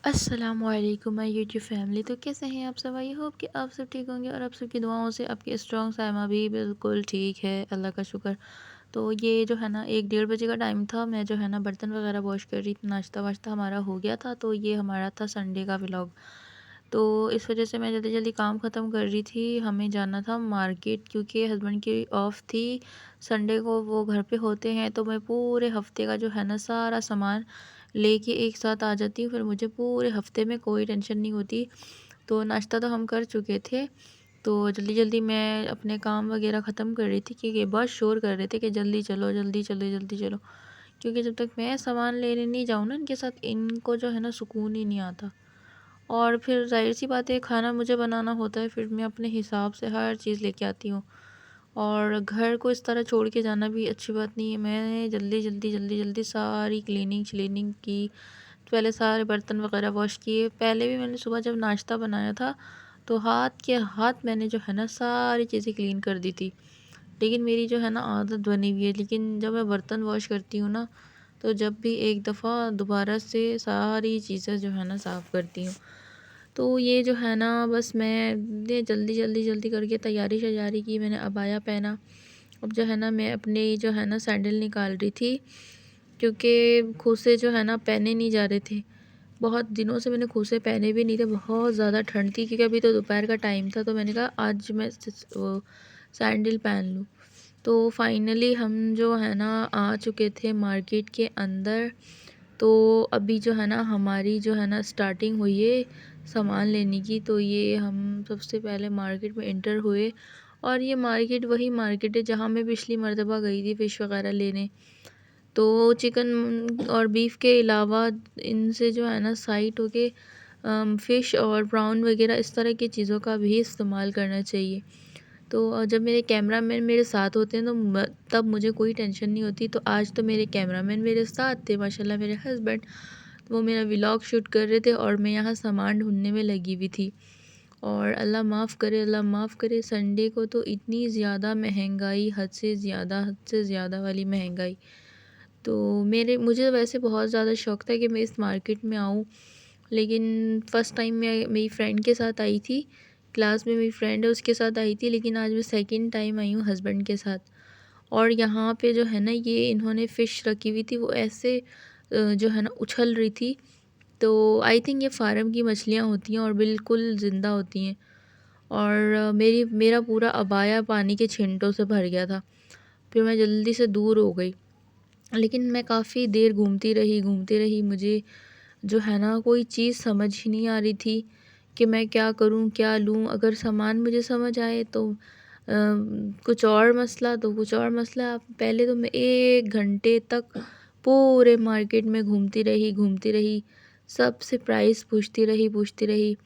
अस्सलामुअलैकुम my YouTube family. तो कैसे हैं आप सब? आई होप कि आप सब ठीक होंगे और आप सबकी दुआओं से आपकी स्ट्रॉन्ग साइमा भी बिल्कुल ठीक है, अल्लाह का शुक्र। तो ये जो है ना 1 डेढ़ बजे का टाइम था, मैं जो है ना बर्तन वगैरह वॉश कर रही थी, नाश्ता वाश्ता हमारा हो गया था। तो ये हमारा था संडे का व्लॉग। तो इस वजह से मैं जल्दी जल्दी काम ख़त्म कर रही थी। हमें जाना था मार्केट क्योंकि हस्बैंड की ऑफ थी, संडे को वो घर पे होते हैं। तो मैं पूरे हफ्ते का जो है ना सारा सामान लेके एक साथ आ जाती हूँ, फिर मुझे पूरे हफ्ते में कोई टेंशन नहीं होती। तो नाश्ता तो हम कर चुके थे, तो जल्दी जल्दी मैं अपने काम वगैरह ख़त्म कर रही थी क्योंकि बहुत शोर कर रहे थे कि जल्दी चलो जल्दी चलो जल्दी चलो। क्योंकि जब तक मैं सामान लेने नहीं जाऊँ ना इनके साथ, इनको जो है ना सुकून ही नहीं आता। और फिर ज़ाहिर सी बात है, खाना मुझे बनाना होता है, फिर मैं अपने हिसाब से हर चीज़ लेके आती हूँ। और घर को इस तरह छोड़ के जाना भी अच्छी बात नहीं है। मैंने जल्दी जल्दी जल्दी जल्दी सारी क्लीनिंग श्लीनिंग की। पहले सारे बर्तन वगैरह वॉश किए। पहले भी मैंने सुबह जब नाश्ता बनाया था तो हाथ के हाथ मैंने जो है ना सारी चीज़ें क्लीन कर दी थी। लेकिन मेरी जो है ना आदत बनी हुई है, लेकिन जब मैं बर्तन वॉश करती हूँ ना, तो जब भी एक दफ़ा दोबारा से सारी चीज़ें जो है ना साफ़ करती हूँ। तो ये जो है ना बस मैंने जल्दी जल्दी जल्दी करके तैयारी शैयारी की, मैंने अबाया पहना। अब जो है ना मैं अपने जो है ना सैंडल निकाल रही थी क्योंकि खूसे जो है ना पहने नहीं जा रहे थे। बहुत दिनों से मैंने खूसे पहने भी नहीं थे, बहुत ज़्यादा ठंड थी क्योंकि अभी तो दोपहर का टाइम था। तो मैंने कहा आज मैं वो सैंडल पहन लूँ। तो फाइनली हम जो है ना आ चुके थे मार्केट के अंदर। तो अभी जो है ना हमारी जो है ना स्टार्टिंग हुई है सामान लेने की। तो ये हम सबसे पहले मार्केट में एंटर हुए, और ये मार्केट वही मार्केट है जहाँ मैं पिछली मर्तबा गई थी फ़िश वगैरह लेने। तो चिकन और बीफ के अलावा इनसे जो है ना साइड होके फ़िश और प्राउन वगैरह इस तरह की चीज़ों का भी इस्तेमाल करना चाहिए। तो जब मेरे कैमरामैन मेरे साथ होते हैं तो तब मुझे कोई टेंशन नहीं होती। तो आज तो मेरे कैमरामैन मेरे साथ थे, माशाल्लाह मेरे हस्बैंड। तो वो मेरा व्लॉग शूट कर रहे थे और मैं यहाँ सामान ढूंढने में लगी हुई थी। और अल्लाह माफ़ करे, अल्लाह माफ़ करे, संडे को तो इतनी ज़्यादा महंगाई, हद से ज़्यादा वाली महंगाई। तो मेरे मुझे वैसे बहुत ज़्यादा शौक़ था कि मैं इस मार्केट में आऊँ, लेकिन फ़र्स्ट टाइम मैं मेरी फ्रेंड के साथ आई थी। क्लास में मेरी फ्रेंड है उसके साथ आई थी, लेकिन आज मैं सेकंड टाइम आई हूँ हस्बैंड के साथ। और यहाँ पे जो है ना ये इन्होंने फ़िश रखी हुई थी, वो ऐसे जो है ना उछल रही थी। तो आई थिंक ये फार्म की मछलियाँ होती हैं और बिल्कुल ज़िंदा होती हैं। और मेरा पूरा अबाया पानी के छींटों से भर गया था। फिर मैं जल्दी से दूर हो गई, लेकिन मैं काफ़ी देर घूमती रही। मुझे जो है ना कोई चीज़ समझ ही नहीं आ रही थी कि मैं क्या करूं, क्या लूं। अगर सामान मुझे समझ आए तो कुछ और मसला, तो कुछ और मसला। पहले तो मैं 1 घंटे तक पूरे मार्केट में घूमती रही, सबसे प्राइस पूछती रही।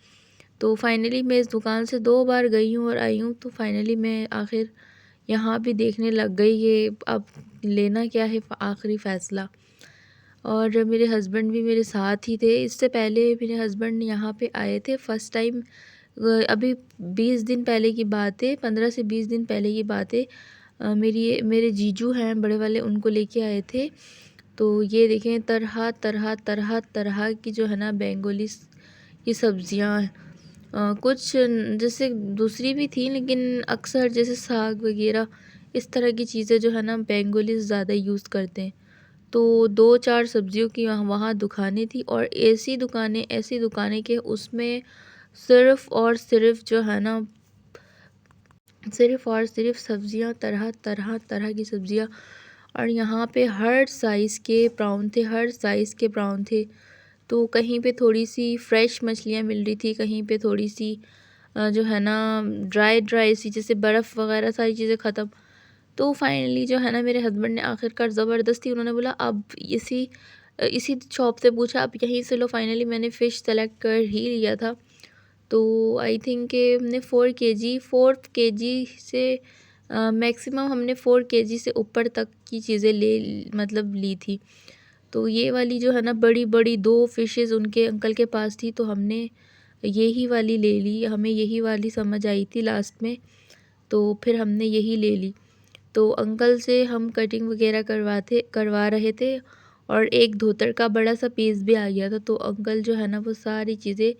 तो फाइनली मैं इस दुकान से 2 बार गई हूँ और आई हूँ। तो फाइनली मैं आखिर यहाँ भी देखने लग गई ये अब लेना क्या है, आखिरी फ़ैसला। और मेरे हस्बैंड भी मेरे साथ ही थे। इससे पहले मेरे हस्बैंड यहाँ पे आए थे फ़र्स्ट टाइम, अभी 20 दिन पहले की बात है, 15 से 20 दिन पहले की बात है। मेरे जीजू हैं बड़े वाले, उनको लेके आए थे। तो ये देखें तरह तरह तरह तरह की जो है ना बेंगोली की सब्ज़ियाँ, कुछ जैसे दूसरी भी थी, लेकिन अक्सर जैसे साग वगैरह इस तरह की चीज़ें जो है ना बेंगोलीज़ ज़्यादा यूज़ करते हैं। तो 2-4 सब्जियों की वहाँ दुकानें थी, और ऐसी दुकानें कि उसमें सिर्फ़ और सिर्फ़ जो है ना सिर्फ़ और सिर्फ़ सब्जियाँ, तरह तरह तरह की सब्जियाँ। और यहाँ पे हर साइज़ के प्राउन थे, हर साइज़ के प्राउन थे। तो कहीं पे थोड़ी सी फ्रेश मछलियाँ मिल रही थी, कहीं पे थोड़ी सी जो है ना ड्राई ड्राई सी, जैसे बर्फ़ वगैरह सारी चीज़ें ख़त्म। तो फाइनली जो है ना मेरे हस्बैंड ने आखिरकार ज़बरदस्ती, उन्होंने बोला अब इसी शॉप से पूछा, आप यहीं से लो। फाइनली मैंने फ़िश सेलेक्ट कर ही लिया था। तो आई थिंक कि हमने 4 केजी से मैक्सिमम हमने 4 केजी से ऊपर तक की चीज़ें मतलब ली थी। तो ये वाली जो है ना बड़ी बड़ी 2 फ़िशेज़ उनके अंकल के पास थी, तो हमने यही वाली ले ली। हमें यही वाली समझ आई थी लास्ट में, तो फिर हमने यही ले ली। तो अंकल से हम कटिंग वगैरह करवा रहे थे, और एक धोतर का बड़ा सा पीस भी आ गया था। तो अंकल जो है ना वो सारी चीज़ें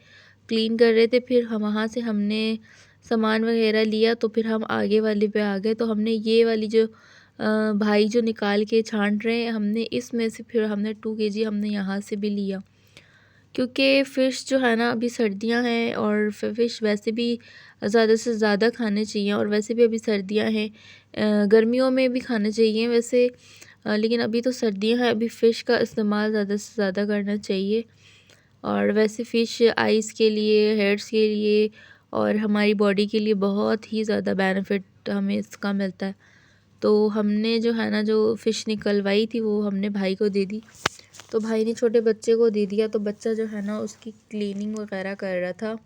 क्लीन कर रहे थे। फिर हम वहाँ से हमने सामान वगैरह लिया तो फिर हम आगे वाले पे आ गए। तो हमने ये वाली जो भाई जो निकाल के छांट रहे हैं, हमने इसमें से फिर हमने 2 केजी हमने यहाँ से भी लिया, क्योंकि फ़िश जो है ना अभी सर्दियाँ हैं और फ़िश वैसे भी ज़्यादा से ज़्यादा खाने चाहिए, और वैसे भी अभी सर्दियाँ हैं। गर्मियों में भी खाने चाहिए वैसे, लेकिन अभी तो सर्दियाँ हैं, अभी फ़िश का इस्तेमाल ज़्यादा से ज़्यादा करना चाहिए। और वैसे फ़िश आइज़ के लिए, हेयर्स के लिए और हमारी बॉडी के लिए बहुत ही ज़्यादा बेनिफिट हमें इसका मिलता है। तो हमने जो है ना जो फ़िश निकलवाई थी वो हमने भाई को दे दी। तो भाई ने छोटे बच्चे को दे दिया, तो बच्चा जो है ना उसकी क्लीनिंग वगैरह कर रहा था।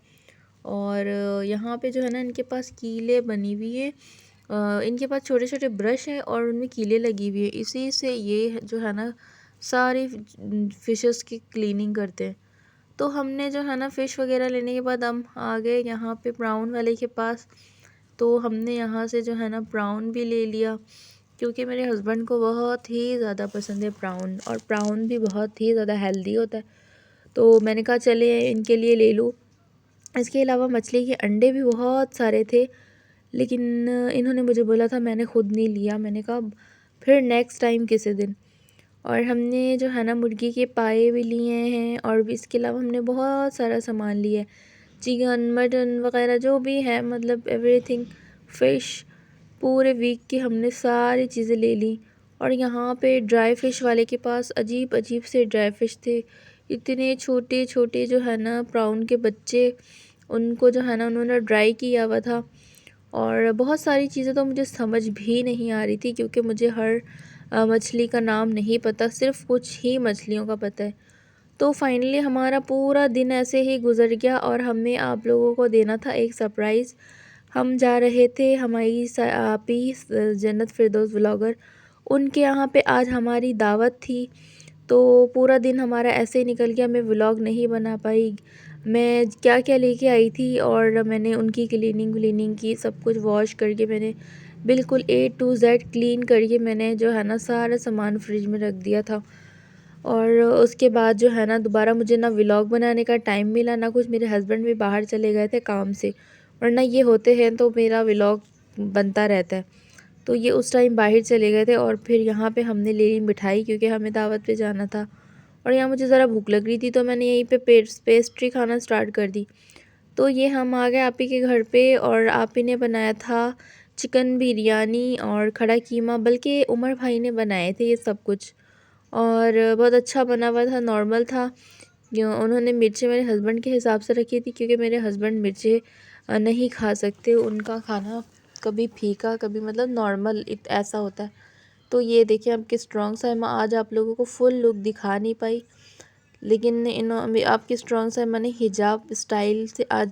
और यहाँ पे जो है ना इनके पास कीलें बनी हुई हैं। इनके पास छोटे छोटे ब्रश हैं और उनमें कीलें लगी हुई हैं, इसी से ये जो है ना सारी फ़िशेस की क्लीनिंग करते हैं। तो हमने जो है ना फ़िश वगैरह लेने के बाद हम आ गए यहाँ पे प्राउन वाले के पास। तो हमने यहाँ से जो है ना प्राउन भी ले लिया, क्योंकि मेरे हस्बैंड को बहुत ही ज़्यादा पसंद है प्राउन, और प्राउन भी बहुत ही ज़्यादा हेल्दी होता है। तो मैंने कहा चले इनके लिए ले लूँ। इसके अलावा मछली के अंडे भी बहुत सारे थे, लेकिन इन्होंने मुझे बोला था, मैंने ख़ुद नहीं लिया। मैंने कहा फिर नेक्स्ट टाइम किसी दिन। और हमने जो है ना मुर्गी के पाए भी लिए हैं, और भी इसके अलावा हमने बहुत सारा सामान लिया है, चिकन मटन वगैरह जो भी है, मतलब एवरीथिंग फ़िश, पूरे वीक की हमने सारी चीज़ें ले ली। और यहाँ पे ड्राई फ़िश वाले के पास अजीब अजीब से ड्राई फ़िश थे, इतने छोटे छोटे जो है ना प्राउन के बच्चे, उनको जो है ना उन्होंने ड्राई किया हुआ था। और बहुत सारी चीज़ें तो मुझे समझ भी नहीं आ रही थी, क्योंकि मुझे हर मछली का नाम नहीं पता, सिर्फ कुछ ही मछलियों का पता है। तो फाइनली हमारा पूरा दिन ऐसे ही गुजर गया, और हमें आप लोगों को देना था एक सरप्राइज़। हम जा रहे थे, हमारी आपी जन्नत फिरदौस व्लॉगर, उनके यहाँ पे आज हमारी दावत थी। तो पूरा दिन हमारा ऐसे ही निकल गया, मैं व्लॉग नहीं बना पाई। मैं क्या क्या लेके आई थी, और मैंने उनकी क्लीनिंग की, सब कुछ वॉश करके मैंने बिल्कुल A to Z क्लीन करके मैंने जो है ना सारा सामान फ्रिज में रख दिया था। और उसके बाद जो है ना दोबारा मुझे ना व्लॉग बनाने का टाइम मिला, ना कुछ। मेरे हस्बैंड भी बाहर चले गए थे काम से, वरना ये होते हैं तो मेरा व्लॉग बनता रहता है। तो ये उस टाइम बाहर चले गए थे, और फिर यहाँ पे हमने ले ली मिठाई, क्योंकि हमें दावत पे जाना था। और यहाँ मुझे ज़रा भूख लग रही थी, तो मैंने यहीं पे पेस्ट्री खाना स्टार्ट कर दी। तो ये हम आ गए आपी के घर पे, और आपी ने बनाया था चिकन बिरयानी और खड़ा कीमा, बल्कि उमर भाई ने बनाए थे ये सब कुछ, और बहुत अच्छा बना हुआ था, नॉर्मल था। उन्होंने मिर्चें मेरे हस्बैंड के हिसाब से रखी थी, क्योंकि मेरे हस्बैंड मिर्चें नहीं खा सकते, उनका खाना कभी फीका कभी मतलब नॉर्मल ऐसा होता है। तो ये देखिए आपकी स्ट्रॉन्ग साइमा, आज आप लोगों को फुल लुक दिखा नहीं पाई, लेकिन आपकी स्ट्रॉन्ग साइमा ने हिजाब स्टाइल से आज